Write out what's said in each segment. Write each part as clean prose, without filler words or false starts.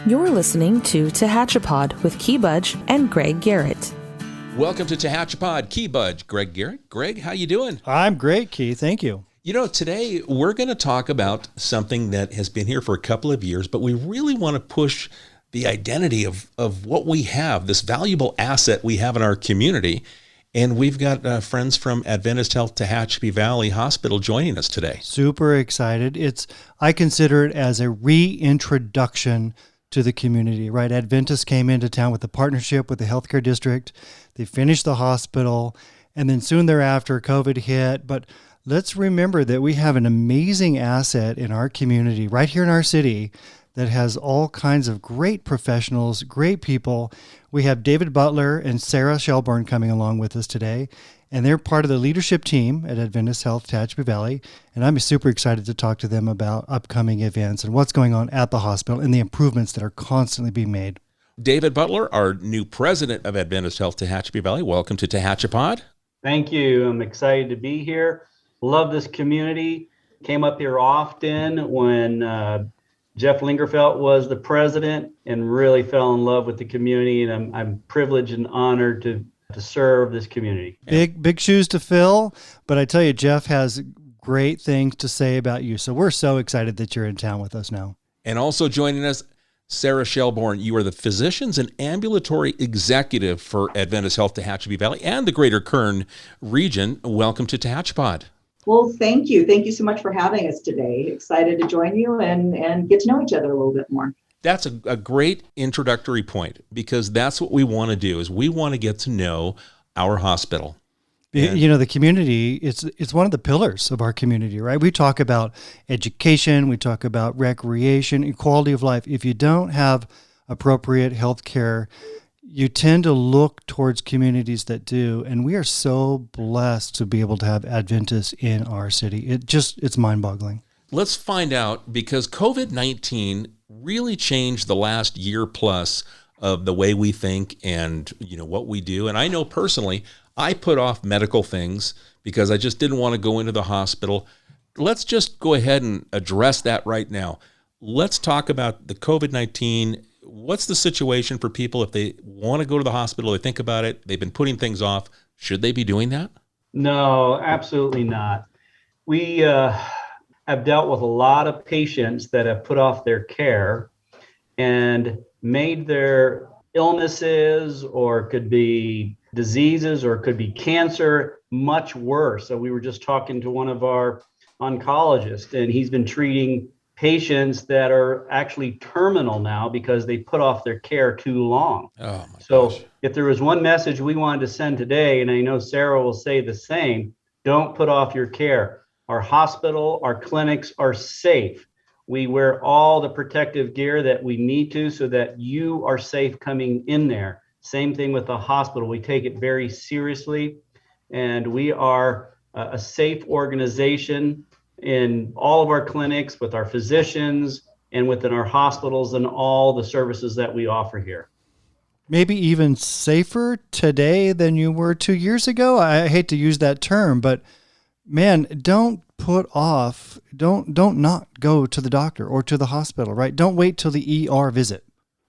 You're listening to Tehachapi with Key Budge and Greg Garrett. Welcome to Tehachapi, Key Budge, Greg Garrett. Greg, how you doing? I'm great, Key. Thank you. You know, today we're going to talk about something that has been here for a couple of years, but we really want to push the identity of what we have, this valuable asset we have in our community. And we've got friends from Adventist Health Tehachapi Valley Hospital joining us today. Super excited. I consider it as a reintroduction to the community, right? Adventist came into town with a partnership with the healthcare district. They finished the hospital, and then soon thereafter, COVID hit. But let's remember that we have an amazing asset in our community, right here in our city, that has all kinds of great professionals, great people. We have David Butler and Sarah Shelburne coming along with us today, and they're part of the leadership team at Adventist Health Tehachapi Valley, and I'm super excited to talk to them about upcoming events and what's going on at the hospital and the improvements that are constantly being made. David Butler, our new president of Adventist Health Tehachapi Valley. Welcome to Tehachapi. Thank you. I'm excited to be here. Love this community. Came up here often when Jeff Lingerfelt was the president and really fell in love with the community. And I'm privileged and honored to serve this community. Big shoes to fill, but I tell you, Jeff has great things to say about you. So we're so excited that you're in town with us now. And also joining us, Sarah Shelburne. You are the Physicians and Ambulatory Executive for Adventist Health Tehachapi Valley and the Greater Kern region. Welcome to Tehachapi. Well, thank you. Thank you so much for having us today. Excited to join you and get to know each other a little bit more. That's a great introductory point, because that's what we want to do, is we want to get to know our hospital. You know, the community, it's one of the pillars of our community, right? We talk about education, we talk about recreation, and quality of life. If you don't have appropriate health care, you tend to look towards communities that do, and we are so blessed to be able to have Adventists in our city. It's mind-boggling. Let's find out, because COVID-19 really changed the last year plus of the way we think and, you know, what we do. And I know personally, I put off medical things because I just didn't want to go into the hospital. Let's just go ahead and address that right now. Let's talk about the COVID-19. What's the situation for people if they want to go to the hospital, they think about it, they've been putting things off. Should they be doing that? No, absolutely not. We have dealt with a lot of patients that have put off their care and made their illnesses, or could be diseases, or could be cancer, much worse. So we were just talking to one of our oncologists, and he's been treating patients that are actually terminal now because they put off their care too long. Oh my so gosh. If there was one message we wanted to send today, and I know Sarah will say the same, don't put off your care. Our hospital, our clinics are safe. We wear all the protective gear that we need to so that you are safe coming in there. Same thing with the hospital. We take it very seriously, and we are a safe organization in all of our clinics, with our physicians, and within our hospitals, and all the services that we offer here. Maybe even safer today than you were 2 years ago. I hate to use that term, but man, don't put off, don't not go to the doctor or to the hospital, right? Don't wait till the ER visit.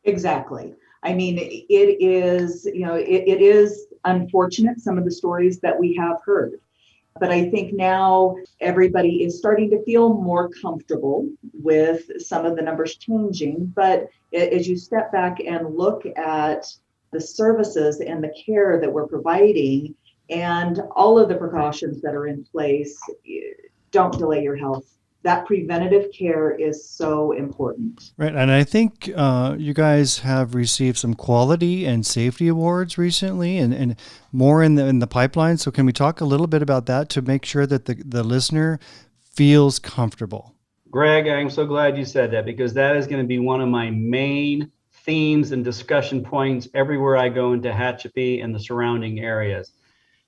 Exactly. I mean, it is unfortunate, some of the stories that we have heard. But I think now everybody is starting to feel more comfortable with some of the numbers changing. But as you step back and look at the services and the care that we're providing and all of the precautions that are in place, don't delay your health. That preventative care is so important. Right. And I think you guys have received some quality and safety awards recently, and more in the pipeline. So can we talk a little bit about that to make sure that the listener feels comfortable? Greg, I'm so glad you said that, because that is going to be one of my main themes and discussion points everywhere I go in Tehachapi and the surrounding areas.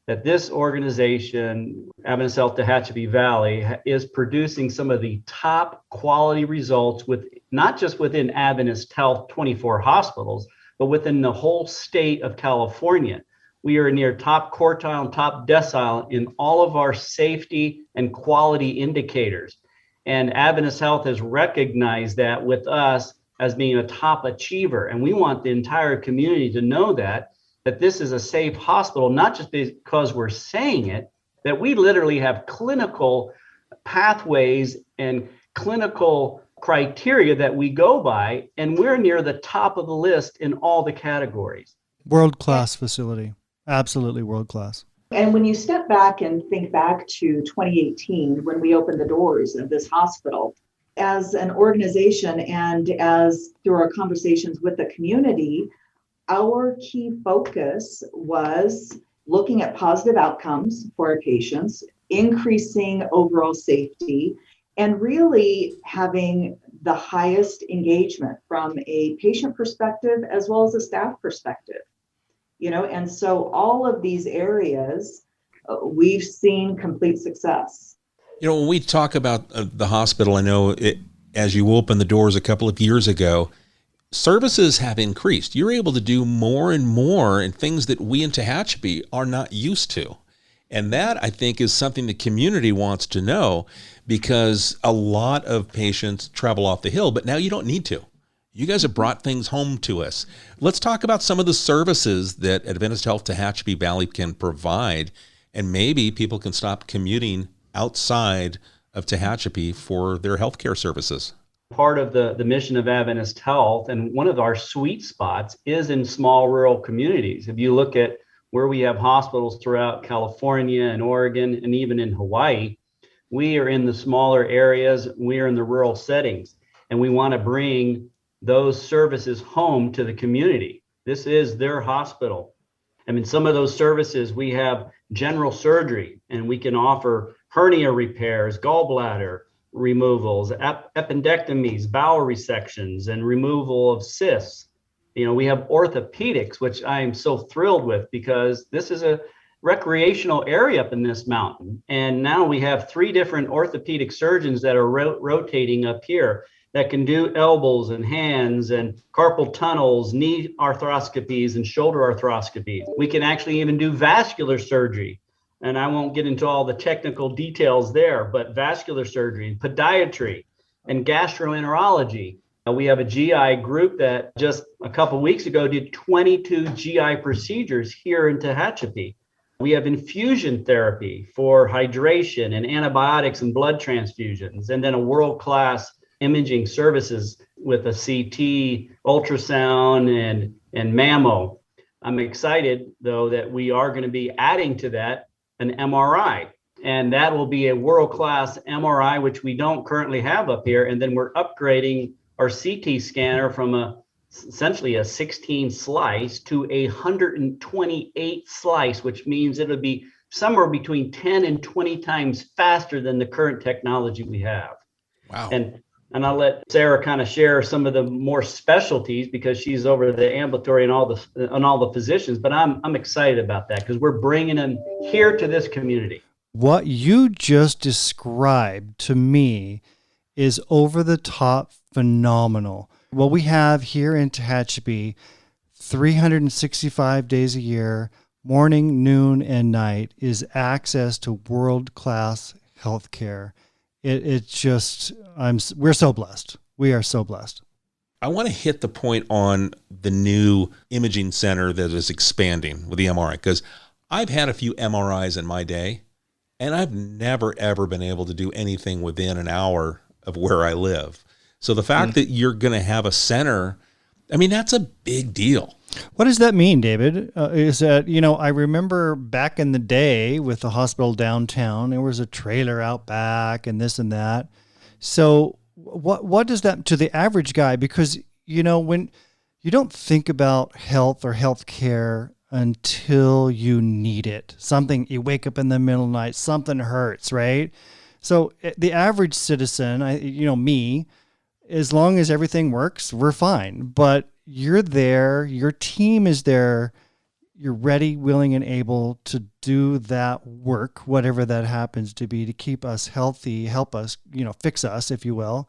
That this organization, Adventist Health Tehachapi Valley, is producing some of the top quality results with not just within Adventist Health 24 hospitals, but within the whole state of California. We are near top quartile and top decile in all of our safety and quality indicators. And Adventist Health has recognized that with us as being a top achiever. And we want the entire community to know that this is a safe hospital, not just because we're saying it, that we literally have clinical pathways and clinical criteria that we go by, and we're near the top of the list in all the categories. World-class facility. Absolutely world-class. And when you step back and think back to 2018, when we opened the doors of this hospital, as an organization and as through our conversations with the community, our key focus was looking at positive outcomes for our patients, increasing overall safety, and really having the highest engagement from a patient perspective as well as a staff perspective. And so all of these areas, we've seen complete success. When we talk about the hospital, I know as you opened the doors a couple of years ago, services have increased. You're able to do more and more and things that we in Tehachapi are not used to. And that, I think, is something the community wants to know, because a lot of patients travel off the hill, but now you don't need to. You guys have brought things home to us. Let's talk about some of the services that Adventist Health Tehachapi Valley can provide, and maybe people can stop commuting outside of Tehachapi for their healthcare services. Part of the mission of Adventist Health, and one of our sweet spots, is in small rural communities. If you look at where we have hospitals throughout California and Oregon and even in Hawaii, we are in the smaller areas, we are in the rural settings, and we want to bring those services home to the community. This is their hospital. I mean, some of those services, we have general surgery, and we can offer hernia repairs, gallbladder removals, appendectomies, bowel resections, and removal of cysts. We have orthopedics, which I am so thrilled with, because this is a recreational area up in this mountain. And now we have 3 different orthopedic surgeons that are rotating up here that can do elbows and hands and carpal tunnels, knee arthroscopies, and shoulder arthroscopies. We can actually even do vascular surgery. And I won't get into all the technical details there, but vascular surgery, podiatry, and gastroenterology. We have a GI group that just a couple of weeks ago did 22 GI procedures here in Tehachapi. We have infusion therapy for hydration and antibiotics and blood transfusions, and then a world-class imaging services with a CT, ultrasound, and mammo. I'm excited, though, that we are going to be adding to that an MRI, and that will be a world-class MRI, which we don't currently have up here. And then we're upgrading our CT scanner from essentially a 16 slice to a 128 slice, which means it'll be somewhere between 10 and 20 times faster than the current technology we have. Wow. And I'll let Sarah kind of share some of the more specialties, because she's over the ambulatory and all the physicians. But I'm excited about that, because we're bringing them here to this community. What you just described to me is over the top phenomenal. What we have here in Tehachapi, 365 days a year, morning, noon, and night, is access to world-class healthcare. We're so blessed. We are so blessed. I want to hit the point on the new imaging center that is expanding with the MRI, because I've had a few MRIs in my day, and I've never, ever been able to do anything within an hour of where I live. So the fact that you're going to have a center, I mean, that's a big deal. What does that mean, David? Is that, I remember back in the day with the hospital downtown, there was a trailer out back and this and that. So what does that to the average guy? Because, when you don't think about health or health care until you need it. You wake up in the middle of the night, something hurts, right? So the average citizen, me, as long as everything works, we're fine. But you're there, your team is there, you're ready, willing, and able to do that work, whatever that happens to be, to keep us healthy, help us, fix us, if you will.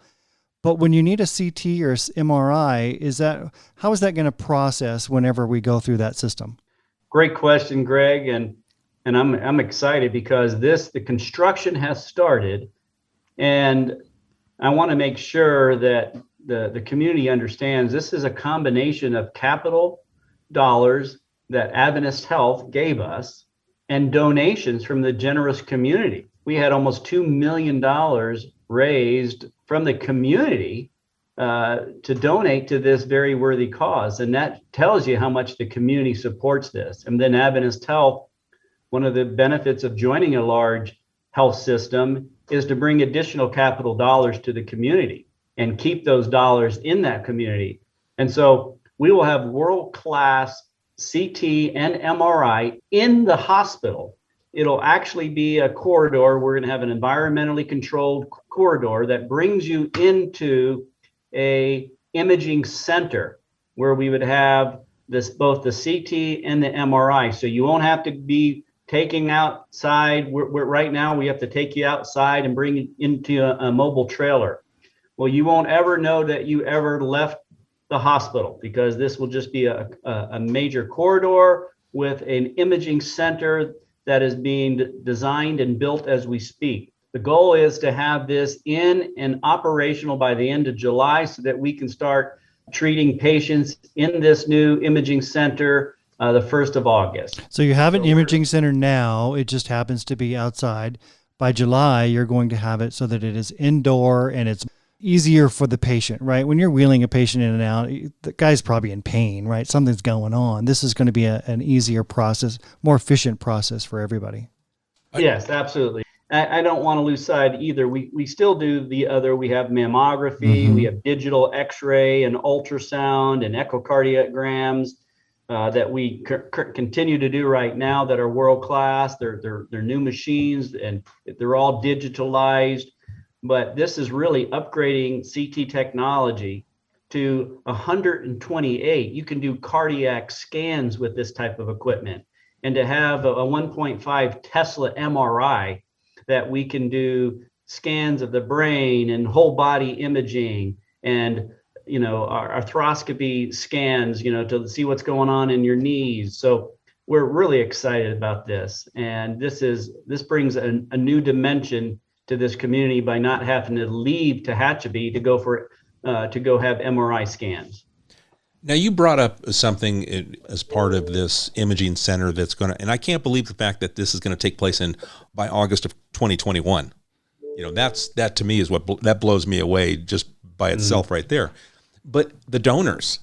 But when you need a CT or MRI, how is that going to process whenever we go through that system? Great question, Greg. And I'm excited, because the construction has started, and I want to make sure that the community understands, this is a combination of capital dollars that Adventist Health gave us and donations from the generous community. We had almost $2 million raised from the community to donate to this very worthy cause. And that tells you how much the community supports this. And then Adventist Health, one of the benefits of joining a large health system is to bring additional capital dollars to the community and keep those dollars in that community. And so we will have world-class CT and MRI in the hospital. It'll actually be a corridor. We're going to have an environmentally controlled corridor that brings you into a imaging center where we would have this, both the CT and the MRI. So you won't have to be taking outside. We're right now, we have to take you outside and bring you into a mobile trailer. Well, you won't ever know that you ever left the hospital, because this will just be a major corridor with an imaging center that is being designed and built as we speak. The goal is to have this in and operational by the end of July so that we can start treating patients in this new imaging center the 1st of August. So you have an imaging center now. It just happens to be outside. By July, you're going to have it so that it is indoor and it's easier for the patient, right? When you're wheeling a patient in and out, the guy's probably in pain, right? Something's going on. This is going to be an easier process, more efficient process for everybody. Yes, absolutely. I don't want to lose sight either. We still do the other. We have mammography, we have digital X-ray and ultrasound and echocardiograms that we continue to do right now that are world class. They're new machines and they're all digitalized. But this is really upgrading CT technology to 128. You can do cardiac scans with this type of equipment, and to have a 1.5 Tesla MRI that we can do scans of the brain and whole body imaging and, our arthroscopy scans, to see what's going on in your knees. So we're really excited about this. And this brings a new dimension to this community by not having to leave Tehachapi to go have MRI scans. Now, you brought up something as part of this imaging center that's going to, and I can't believe the fact that this is going to take place by August of 2021. That to me is that blows me away just by itself right there. But the donors,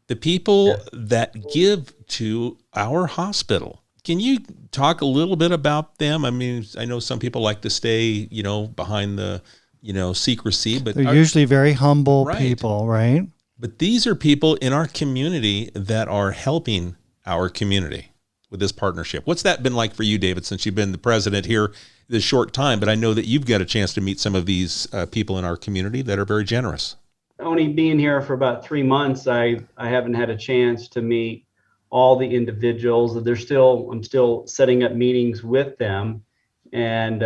the people that give to our hospital, can you talk a little bit about them? I mean, I know some people like to stay, behind the, secrecy, but they're usually very humble people, right? But these are people in our community that are helping our community with this partnership. What's that been like for you, David, since you've been the president here this short time? But I know that you've got a chance to meet some of these people in our community that are very generous. Only being here for about 3 months, I haven't had a chance to meet all the individuals. I'm still setting up meetings with them. And,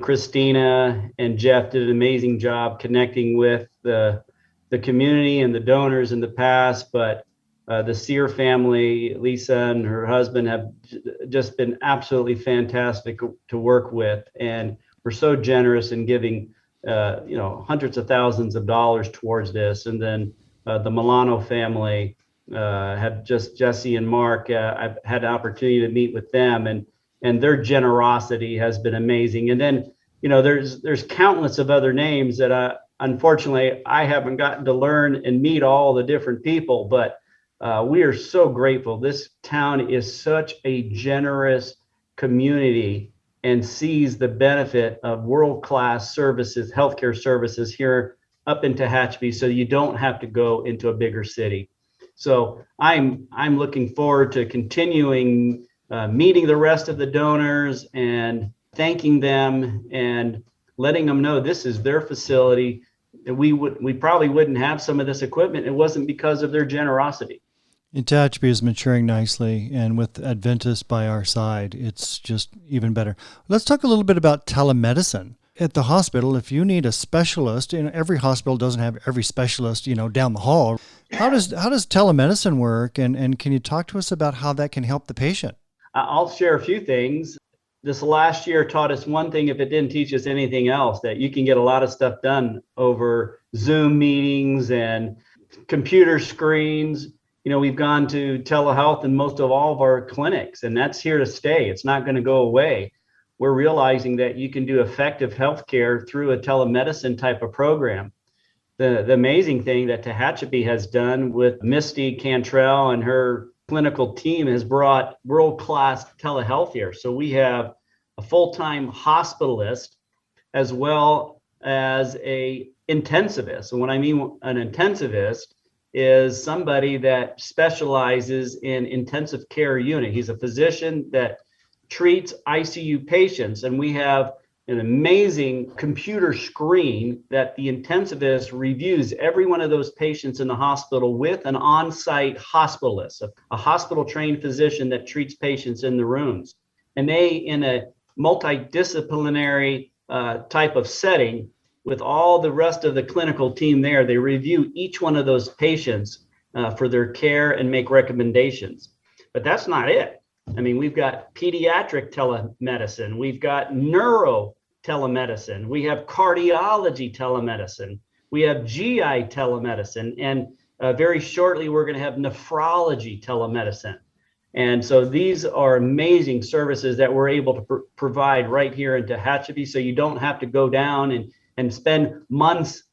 Christina and Jeff did an amazing job connecting with the community and the donors in the past, but the Sear family, Lisa and her husband, have just been absolutely fantastic to work with. And we're so generous in giving, hundreds of thousands of dollars towards this. And then the Milano family, had just Jesse and Mark. I've had an opportunity to meet with them, and their generosity has been amazing. And then, there's countless of other names that unfortunately I haven't gotten to learn and meet all the different people, but we are so grateful. This town is such a generous community and sees the benefit of world-class services, healthcare services here up in Tehachapi, so you don't have to go into a bigger city. So I'm looking forward to continuing meeting the rest of the donors and thanking them and letting them know this is their facility. We probably wouldn't have some of this equipment. It wasn't because of their generosity. And Tehachapi is maturing nicely, and with Adventists by our side, it's just even better. Let's talk a little bit about telemedicine. At the hospital, if you need a specialist, every hospital doesn't have every specialist, down the hall. How does telemedicine work, and can you talk to us about how that can help the patient? I'll share a few things. This last year taught us one thing, if it didn't teach us anything else, that you can get a lot of stuff done over Zoom meetings and computer screens. We've gone to telehealth in most of all of our clinics, and that's here to stay. It's not going to go away. We're realizing that you can do effective healthcare through a telemedicine type of program. The amazing thing that Tehachapi has done with Misty Cantrell and her clinical team has brought world-class telehealth here. So we have a full-time hospitalist as well as a intensivist. And what I mean an intensivist is somebody that specializes in intensive care unit. He's a physician that treats ICU patients, and we have an amazing computer screen that the intensivist reviews every one of those patients in the hospital with an on-site hospitalist, a hospital-trained physician that treats patients in the rooms. And they, in a multidisciplinary type of setting, with all the rest of the clinical team there, they review each one of those patients for their care and make recommendations. But that's not it. I mean, we've got pediatric telemedicine, we've got neuro telemedicine, we have cardiology telemedicine, we have GI telemedicine, and very shortly we're going to have nephrology telemedicine. And so these are amazing services that we're able to provide right here in Tehachapi, so you don't have to go down and spend months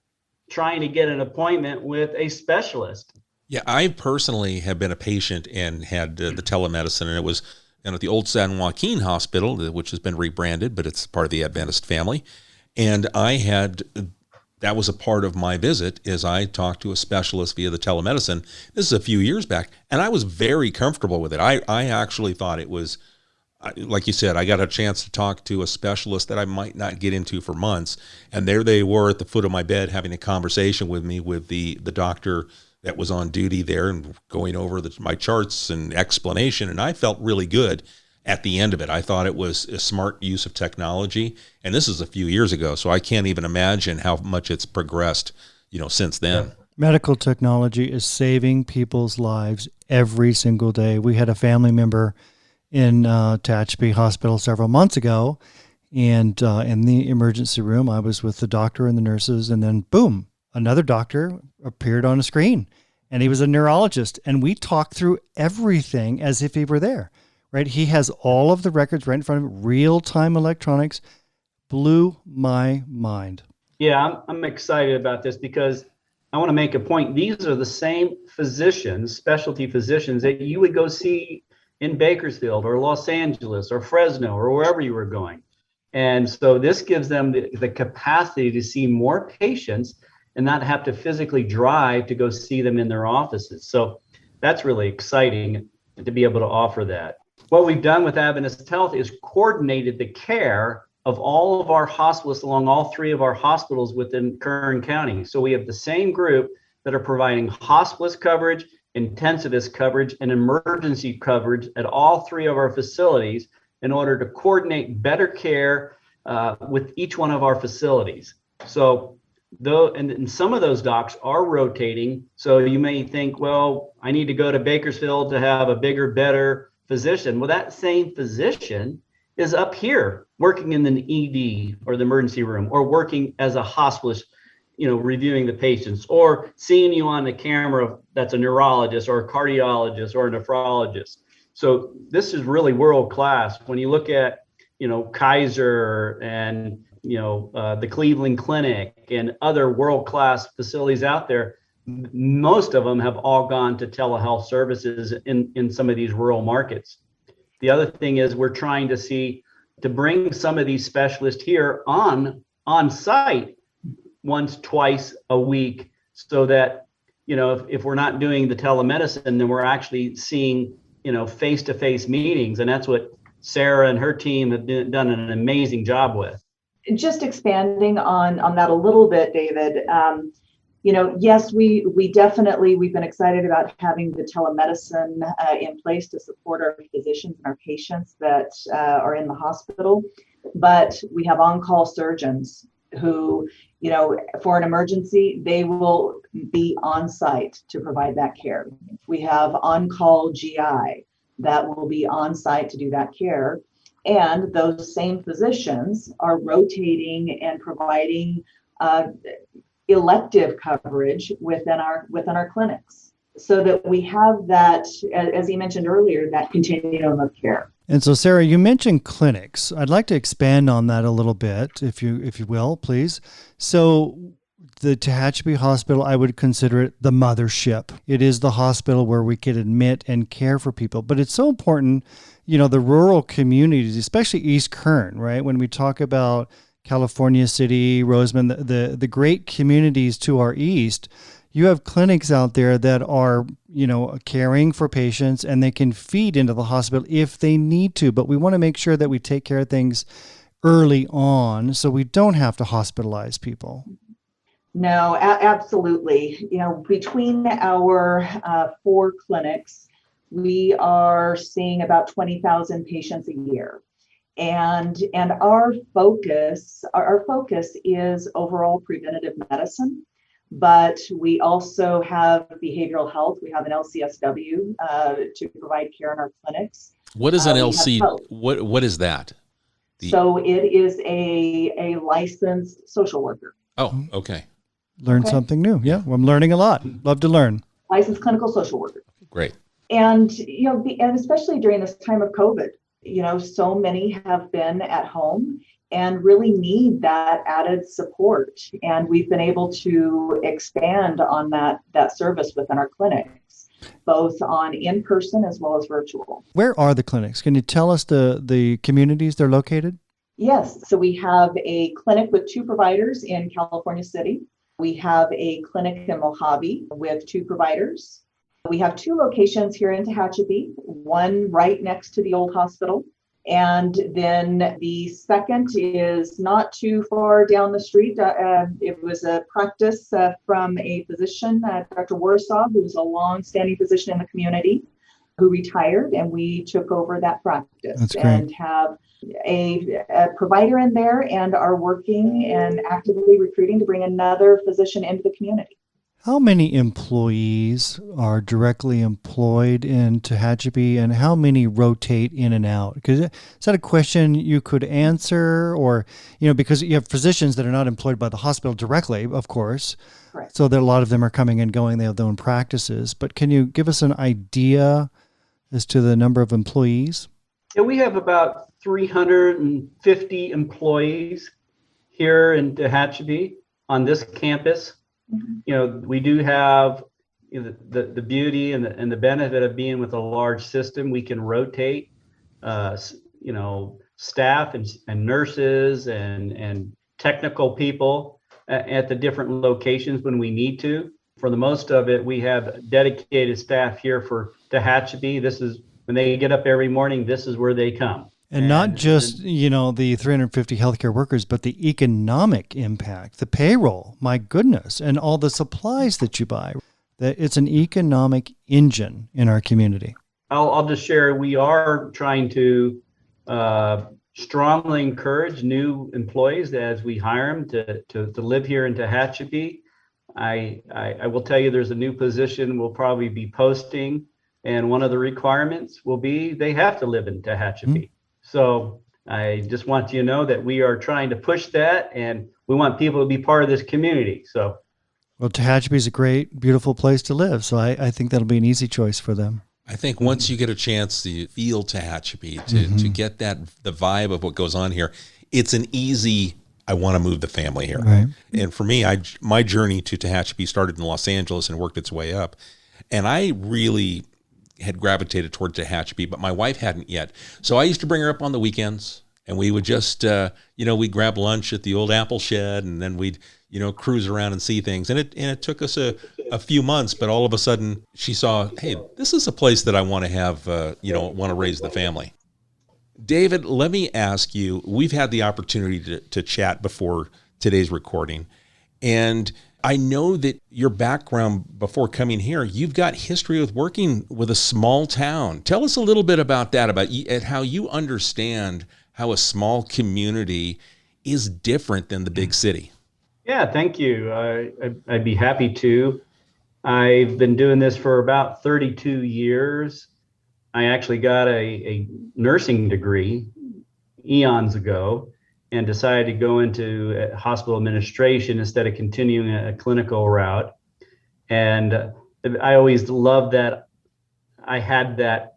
trying to get an appointment with a specialist. Yeah, I personally have been a patient and had the telemedicine, and it was at the old San Joaquin Hospital, which has been rebranded, but it's part of the Adventist family. And that was a part of my visit, is I talked to a specialist via the telemedicine. This is a few years back, and I was very comfortable with it. I actually thought it was, like you said, I got a chance to talk to a specialist that I might not get into for months. And there they were at the foot of my bed having a conversation with me, with the doctor that was on duty there, and going over my charts and explanation. And I felt really good at the end of it. I thought it was a smart use of technology. And this is a few years ago, so I can't even imagine how much it's progressed, since then. Medical technology is saving people's lives every single day. We had a family member in Tehachapi Hospital several months ago, and in the emergency room, I was with the doctor and the nurses, and then boom, another doctor appeared on a screen, and he was a neurologist, and we talked through everything as if he were there, right? He has all of the records right in front of him, real-time electronics. Blew my mind. Yeah, I'm excited about this because I want to make a point. These are the same physicians, specialty physicians, that you would go see in Bakersfield or Los Angeles or Fresno or wherever you were going. And so this gives them the capacity to see more patients and not have to physically drive to go see them in their offices. So that's really exciting to be able to offer that. What we've done with Adventist Health is coordinated the care of all of our hospitalists along all three of our hospitals within Kern County. So we have the same group that are providing hospitalist coverage, intensivist coverage, and emergency coverage at all three of our facilities in order to coordinate better care with each one of our facilities. So and some of those docs are rotating. So you may think, well, I need to go to Bakersfield to have a bigger, better physician. Well, that same physician is up here working in the ED or the emergency room, or working as a hospitalist, reviewing the patients, or seeing you on the camera that's a neurologist or a cardiologist or a nephrologist. So this is really world class. When you look at, Kaiser and, the Cleveland Clinic and other world class facilities out there, most of them have all gone to telehealth services in some of these rural markets. The other thing is we're trying to bring some of these specialists here on site once, twice a week, so that, if we're not doing the telemedicine, then we're actually seeing, face-to-face meetings. And that's what Sarah and her team have done an amazing job with. Just expanding on that a little bit, David, yes, we've been excited about having the telemedicine in place to support our physicians and our patients that are in the hospital. But we have on-call surgeons who, for an emergency, they will be on site to provide that care. We have on-call GI that will be on site to do that care. And those same physicians are rotating and providing elective coverage within our clinics, so that we have that, as you mentioned earlier, that continuum of care. And so, Sarah, you mentioned clinics. I'd like to expand on that a little bit, if you will, please. So the Tehachapi Hospital, I would consider it the mothership. It is the hospital where we can admit and care for people. But it's so important, the rural communities, especially East Kern, right? When we talk about California City, Roseman, the great communities to our east, you have clinics out there that are, caring for patients, and they can feed into the hospital if they need to. But we want to make sure that we take care of things early on so we don't have to hospitalize people. No, absolutely. Between our 4 clinics, we are seeing about 20,000 patients a year. And our focus is overall preventative medicine, but we also have behavioral health. We have an LCSW to provide care in our clinics. What is an LC? What is that? So it is a licensed social worker. Oh, okay. Learn something new. Yeah, well, I'm learning a lot. Love to learn. Licensed clinical social worker. Great. And and especially during this time of COVID, so many have been at home and really need that added support. And we've been able to expand on that service within our clinics, both on in-person as well as virtual. Where are the clinics? Can you tell us the communities they're located? Yes. So we have a clinic with 2 providers in California City. We have a clinic in Mojave with 2 providers. We have 2 locations here in Tehachapi, one right next to the old hospital. And then the second is not too far down the street. It was a practice from a physician, Dr. Warsaw, who was a long-standing physician in the community, who retired, and we took over that practice and have a provider in there, and are working and actively recruiting to bring another physician into the community. How many employees are directly employed in Tehachapi, and how many rotate in and out? Because is that a question you could answer, or, because you have physicians that are not employed by the hospital directly, of course. Correct. So that a lot of them are coming and going. They have their own practices. But can you give us an idea as to the number of employees? Yeah, we have about 350 employees here in Tehachapi on this campus. Mm-hmm. We do have the beauty and the benefit of being with a large system. We can rotate, staff and nurses and technical people at the different locations when we need to. For the most of it, we have dedicated staff here for Tehachapi. This is when they get up every morning, this is where they come. And not just, the 350 healthcare workers, but the economic impact, the payroll, my goodness, and all the supplies that you buy. That it's an economic engine in our community. I'll just share, we are trying to strongly encourage new employees as we hire them to live here in Tehachapi. I will tell you, there's a new position we'll probably be posting, and one of the requirements will be they have to live in Tehachapi. Mm-hmm. So I just want you to know that we are trying to push that, and we want people to be part of this community. So, well, Tehachapi is a great, beautiful place to live. So I think that'll be an easy choice for them. I think once you get a chance to feel Tehachapi, to get the vibe of what goes on here, it's an easy, I want to move the family here. Right. And for me, my journey to Tehachapi started in Los Angeles and worked its way up. And I really had gravitated toward Tehachapi, but my wife hadn't yet. So I used to bring her up on the weekends, and we would just, we'd grab lunch at the old apple shed, and then we'd, cruise around and see things. And it took us a few months, but all of a sudden she saw, hey, this is a place that I want to have, want to raise the family. David, let me ask you, we've had the opportunity to chat before today's recording, and I know that your background before coming here, you've got history with working with a small town. Tell us a little bit about that, about how you understand how a small community is different than the big city. Yeah, thank you. I'd be happy to. I've been doing this for about 32 years. I actually got a nursing degree eons ago. and decided to go into hospital administration instead of continuing a clinical route. And I always loved that I had that,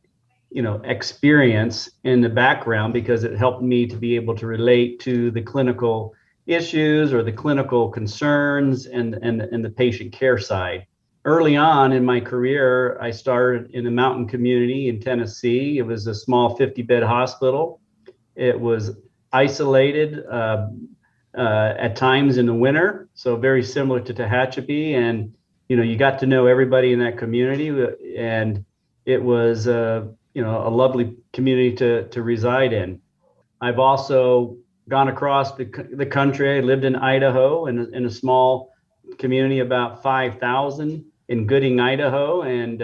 experience in the background, because it helped me to be able to relate to the clinical issues or the clinical concerns and the patient care side. Early on in my career, I started in a mountain community in Tennessee. It was a small 50-bed hospital. It was isolated at times in the winter, so very similar to Tehachapi. And you got to know everybody in that community, and it was a lovely community to reside in. I've also gone across the country. I lived in Idaho in a small community, about 5,000 in Gooding, Idaho, and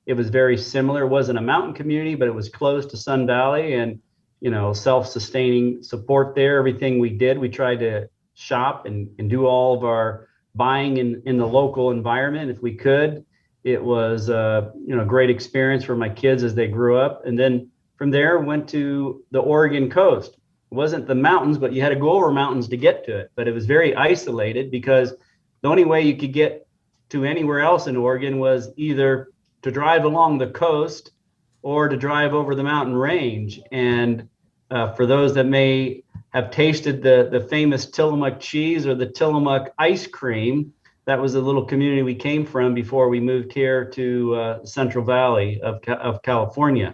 it was very similar. It wasn't a mountain community, but it was close to Sun Valley, and self-sustaining support there. Everything we did, we tried to shop and do all of our buying in the local environment if we could. It was a great experience for my kids as they grew up. And then from there went to the Oregon coast. It wasn't the mountains, but you had to go over mountains to get to it. But it was very isolated, because the only way you could get to anywhere else in Oregon was either to drive along the coast or to drive over the mountain range. And for those that may have tasted the famous Tillamook cheese or the Tillamook ice cream, that was a little community we came from before we moved here to Central Valley of California.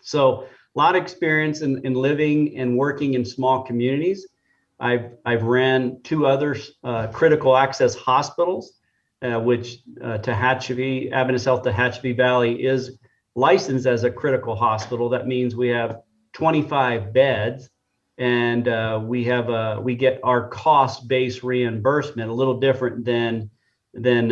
So a lot of experience in living and working in small communities. I've ran 2 other critical access hospitals, which Tehachapi, Adventist Health Tehachapi Valley is licensed as a critical hospital. That means we have 25 beds, and we get our cost-based reimbursement, a little different than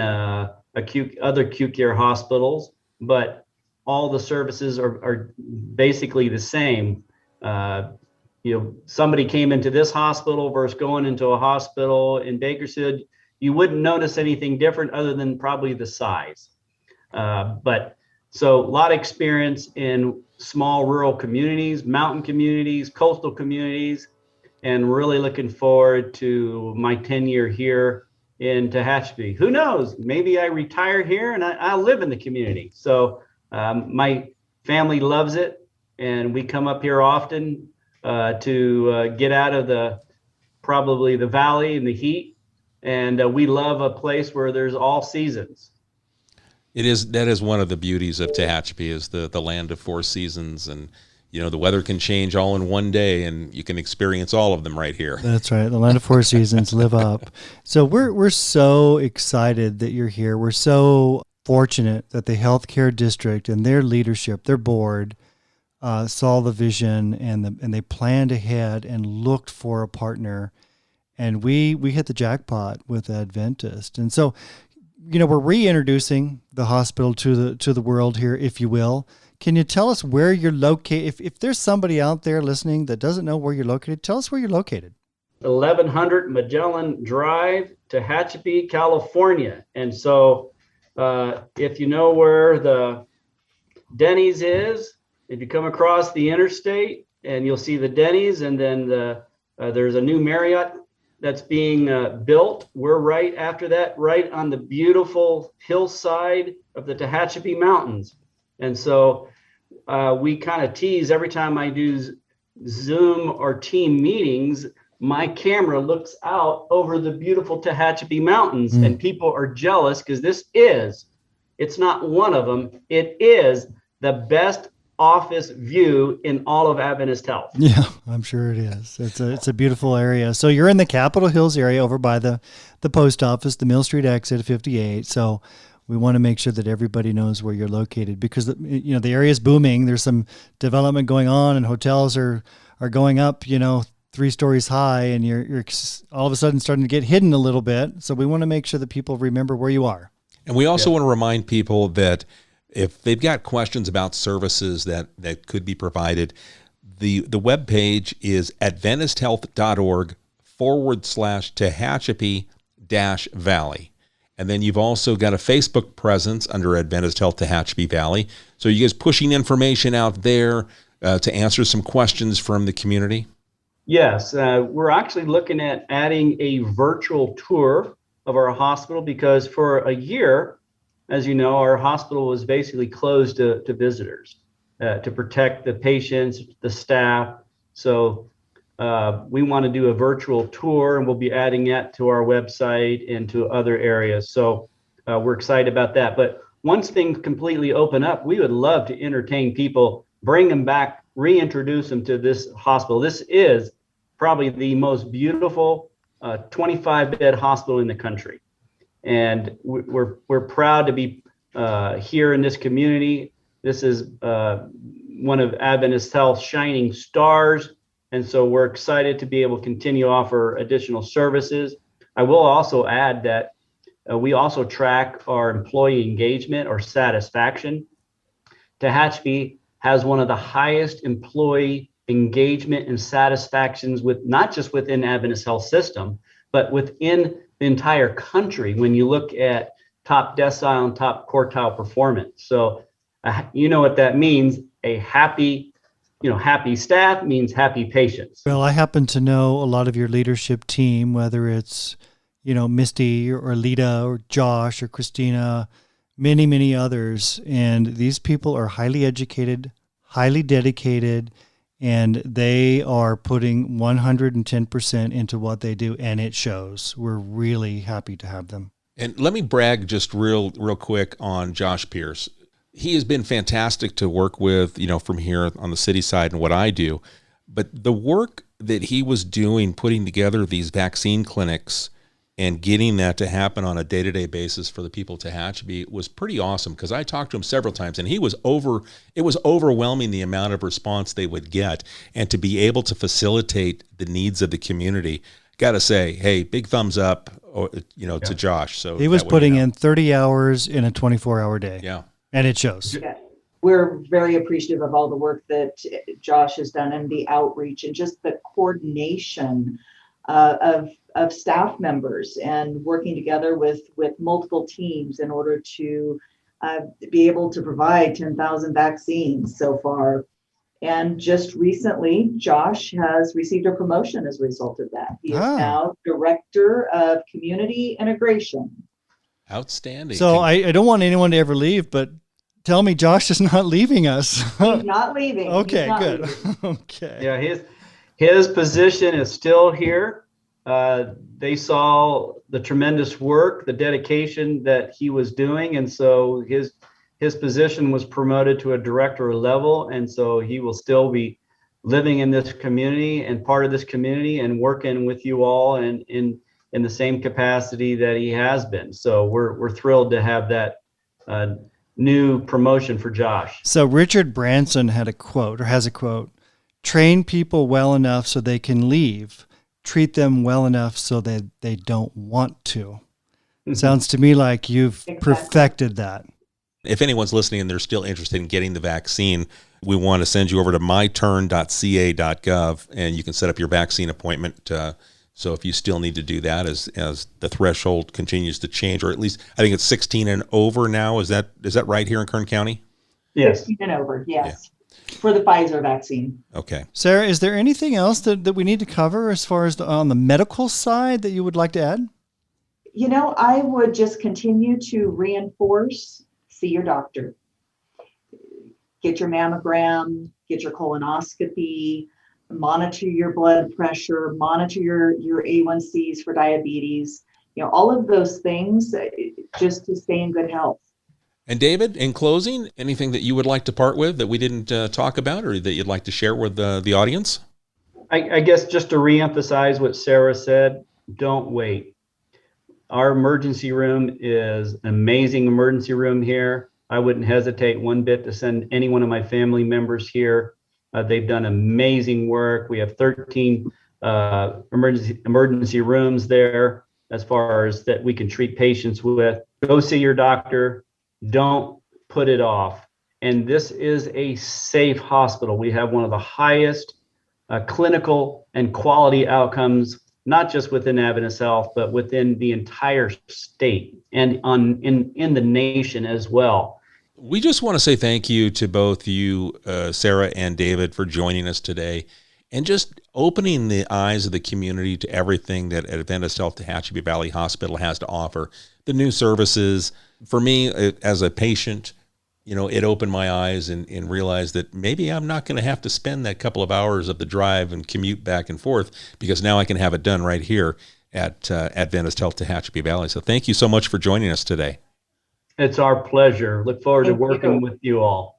other acute care hospitals, but all the services are basically the same. Somebody came into this hospital versus going into a hospital in Bakersfield, you wouldn't notice anything different other than probably the size. But so a lot of experience in small rural communities, mountain communities, coastal communities, and really looking forward to my tenure here in Tehachapi. Who knows? Maybe I retire here and I'll live in the community. So my family loves it, and we come up here often to get out of probably the valley and the heat. And we love a place where there's all seasons. That is one of the beauties of Tehachapi, is the land of 4 seasons, and the weather can change all in one day, and you can experience all of them right here. That's right. The land of 4 seasons, live up. So we're so excited that you're here. We're so fortunate that the healthcare district and their leadership, their board, saw the vision and they planned ahead and looked for a partner. And we hit the jackpot with Adventist. And so, we're reintroducing the hospital to the world here, if you will. Can you tell us where you're located? If there's somebody out there listening that doesn't know where you're located, tell us where you're located. 1100 Magellan Drive, Tehachapi, California. And so if you know where the Denny's is, if you come across the interstate, and you'll see the Denny's, and then there's a new Marriott that's being built. We're right after that, right on the beautiful hillside of the Tehachapi Mountains. And so we kind of tease every time I do Zoom or team meetings, my camera looks out over the beautiful Tehachapi Mountains, and people are jealous because it's not one of them, it is the best office view in all of Adventist Health. Yeah, I'm sure it is. It's a beautiful area. So you're in the Capitol Hills area over by the post office, the Mill Street exit 58. So we want to make sure that everybody knows where you're located, because the area is booming. There's some development going on, and hotels are going up, 3 stories high, and you're all of a sudden starting to get hidden a little bit. So we want to make sure that people remember where you are. And we also want to remind people that if they've got questions about services that could be provided, the webpage is adventisthealth.org/Tehachapi-Valley. And then you've also got a Facebook presence under Adventist Health Tehachapi Valley. So you guys pushing information out there to answer some questions from the community? Yes, we're actually looking at adding a virtual tour of our hospital because for a year, as you know, our hospital was basically closed to visitors to protect the patients, the staff. So we want to do a virtual tour, and we'll be adding that to our website and to other areas. So we're excited about that. But once things completely open up, we would love to entertain people, bring them back, reintroduce them to this hospital. This is probably the most beautiful 25-bed hospital in the country. And we're proud to be here in this community. This is one of Adventist Health's shining stars. And so we're excited to be able to continue to offer additional services. I will also add that we also track our employee engagement or satisfaction. Tehachapi has one of the highest employee engagement and satisfactions with not just within Adventist Health System, but within the entire country when you look at top decile and top quartile performance. So you know what that means. A happy staff means happy patients. Well, I happen to know a lot of your leadership team, whether it's, Misty or Lita or Josh or Christina, many, many others. And these people are highly educated, highly dedicated, and they are putting 110% into what they do, and it shows. We're really happy to have them. And let me brag just real quick on Josh Pierce. He has been fantastic to work with, from here on the city side and what I do. But the work that he was doing, putting together these vaccine clinics and getting that to happen on a day-to-day basis for the people of Tehachapi was pretty awesome, because I talked to him several times and it was overwhelming the amount of response they would get, and to be able to facilitate the needs of the community. Got to say, hey, big thumbs up, to Josh. So he was putting in 30 hours in a 24-hour day. Yeah. And it shows. Yeah. We're very appreciative of all the work that Josh has done and the outreach and just the coordination of staff members and working together with multiple teams in order to be able to provide 10,000 vaccines so far. And just recently, Josh has received a promotion as a result of that. He is now Director of Community Integration. Outstanding. So I don't want anyone to ever leave, but tell me Josh is not leaving us. He's not leaving. Okay, not good. leaving. Okay. Yeah, his position is still here. They saw the tremendous work, the dedication that he was doing, and so his position was promoted to a director level, and so he will still be living in this community and part of this community and working with you all and in the same capacity that he has been. So we're thrilled to have that new promotion for Josh. So Richard Branson has a quote, train people well enough so they can leave, treat them well enough so that they don't want to. Sounds to me like you've perfected that. If anyone's listening and they're still interested in getting the vaccine, we want to send you over to myturn.ca.gov, and you can set up your vaccine appointment. So if you still need to do that as the threshold continues to change, or at least I think it's 16 and over now. Is that right here in Kern County? Yes. 16 and over, yes. Yeah. For the Pfizer vaccine. Okay. Sarah, is there anything else that we need to cover as far as on the medical side that you would like to add? I would just continue to reinforce, see your doctor. Get your mammogram, get your colonoscopy, monitor your blood pressure, monitor your A1Cs for diabetes, all of those things just to stay in good health. And David, in closing, anything that you would like to part with that we didn't talk about or that you'd like to share with the audience? I guess just to reemphasize what Sarah said, don't wait. Our emergency room is an amazing emergency room here. I wouldn't hesitate one bit to send any one of my family members here. They've done amazing work. We have 13 emergency rooms there as far as that we can treat patients with. Go see your doctor. Don't put it off. And this is a safe hospital. We have one of the highest clinical and quality outcomes, not just within Adventist Health, but within the entire state and in the nation as well. We just want to say thank you to both you, Sarah and David, for joining us today. and just opening the eyes of the community to everything that Adventist Health Tehachapi Valley Hospital has to offer. The new services, for me as a patient, it opened my eyes and realized that maybe I'm not going to have to spend that couple of hours of the drive and commute back and forth, because now I can have it done right here at Adventist Health Tehachapi Valley. So thank you so much for joining us today. It's our pleasure. Look forward to working with you all.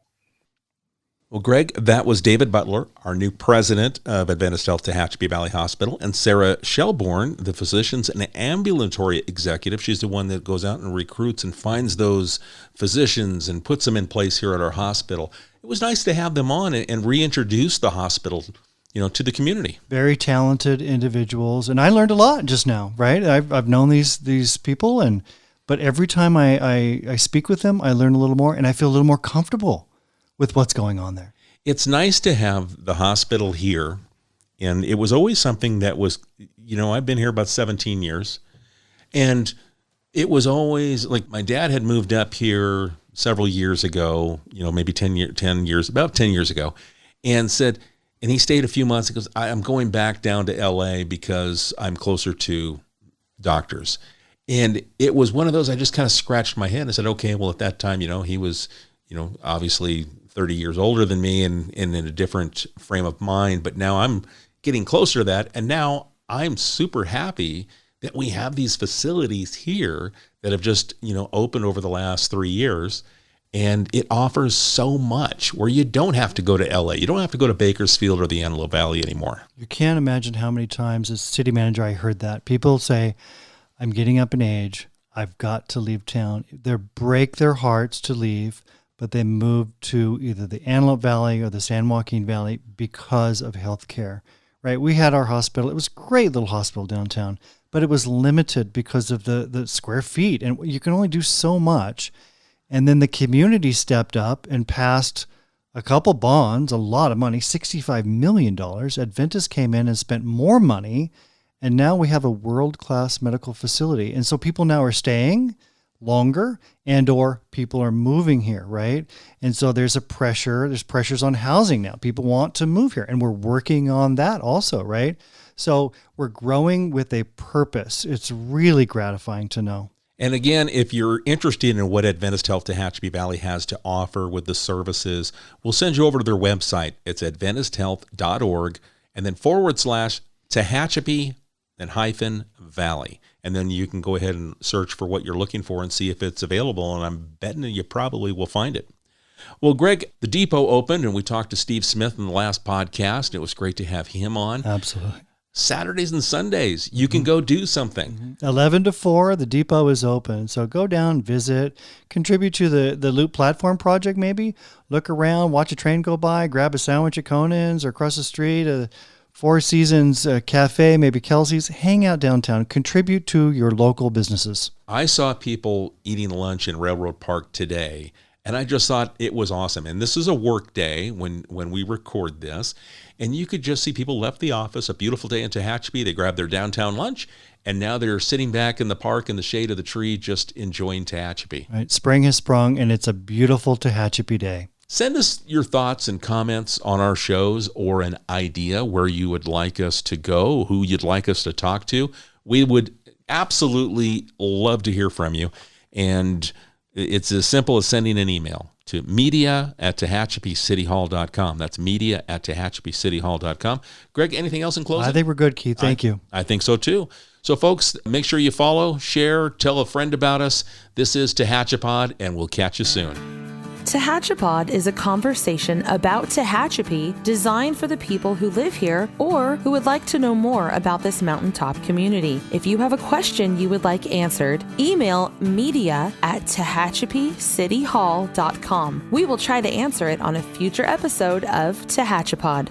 Well, Greg, that was David Butler, our new president of Adventist Health Tehachapi Valley Hospital, and Sarah Shelbourne, the physicians and ambulatory executive. She's the one that goes out and recruits and finds those physicians and puts them in place here at our hospital. It was nice to have them on and reintroduce the hospital, to the community. Very talented individuals, and I learned a lot just now. Right, I've known these people, but every time I speak with them, I learn a little more, and I feel a little more comfortable with what's going on there. It's nice to have the hospital here. And it was always something that was, I've been here about 17 years. And it was always like my dad had moved up here several years ago, maybe 10 years ago, and said, and he stayed a few months. He goes, I'm going back down to LA because I'm closer to doctors. And it was one of those, I just kind of scratched my head. I said, okay, well, at that time, he was, obviously 30 years older than me and in a different frame of mind. But now I'm getting closer to that. And now I'm super happy that we have these facilities here that have just, opened over the last 3 years. And it offers so much where you don't have to go to LA. You don't have to go to Bakersfield or the Antelope Valley anymore. You can't imagine how many times as city manager I heard that. People say, I'm getting up in age. I've got to leave town. They break their hearts to leave, but they move to either the Antelope Valley or the San Joaquin Valley because of health care, right? We had our hospital. It was a great little hospital downtown, but it was limited because of the square feet, and you can only do so much. And then the community stepped up and passed a couple bonds, a lot of money, $65 million. Adventist came in and spent more money, and now we have a world-class medical facility. And so people now are staying longer, and or people are moving here, right? And so there's pressures on housing now. People want to move here, and we're working on that also, right? So we're growing with a purpose. It's really gratifying to know. And again, if you're interested in what Adventist Health Tehachapi Valley has to offer with the services, we'll send you over to their website. It's adventisthealth.org and then /Tehachapi and -Valley. And then you can go ahead and search for what you're looking for and see if it's available. And I'm betting you probably will find it. Well, Greg, the depot opened and we talked to Steve Smith in the last podcast. It was great to have him on. Absolutely. Saturdays and Sundays, you can go do something. 11 to 4, the depot is open. So go down, visit, contribute to the Loop Platform Project maybe. Look around, watch a train go by, grab a sandwich at Conan's or across the street, Four Seasons Cafe, maybe Kelsey's. Hang out downtown. Contribute to your local businesses. I saw people eating lunch in Railroad Park today, and I just thought it was awesome. And this is a work day when we record this, and you could just see people left the office, a beautiful day in Tehachapi. They grabbed their downtown lunch, and now they're sitting back in the park in the shade of the tree, just enjoying Tehachapi. Right. Spring has sprung, and it's a beautiful Tehachapi day. Send us your thoughts and comments on our shows or an idea where you would like us to go, who you'd like us to talk to. We would absolutely love to hear from you. And it's as simple as sending an email to media@TehachapiCityHall.com. That's media@TehachapiCityHall.com. Greg, anything else in closing? I think we're good, Keith. Thank you. I think so too. So folks, make sure you follow, share, tell a friend about us. This is Tehachapod, and we'll catch you soon. Tehachapod is a conversation about Tehachapi designed for the people who live here or who would like to know more about this mountaintop community. If you have a question you would like answered, email media@TehachapiCityHall.com. We will try to answer it on a future episode of Tehachapod.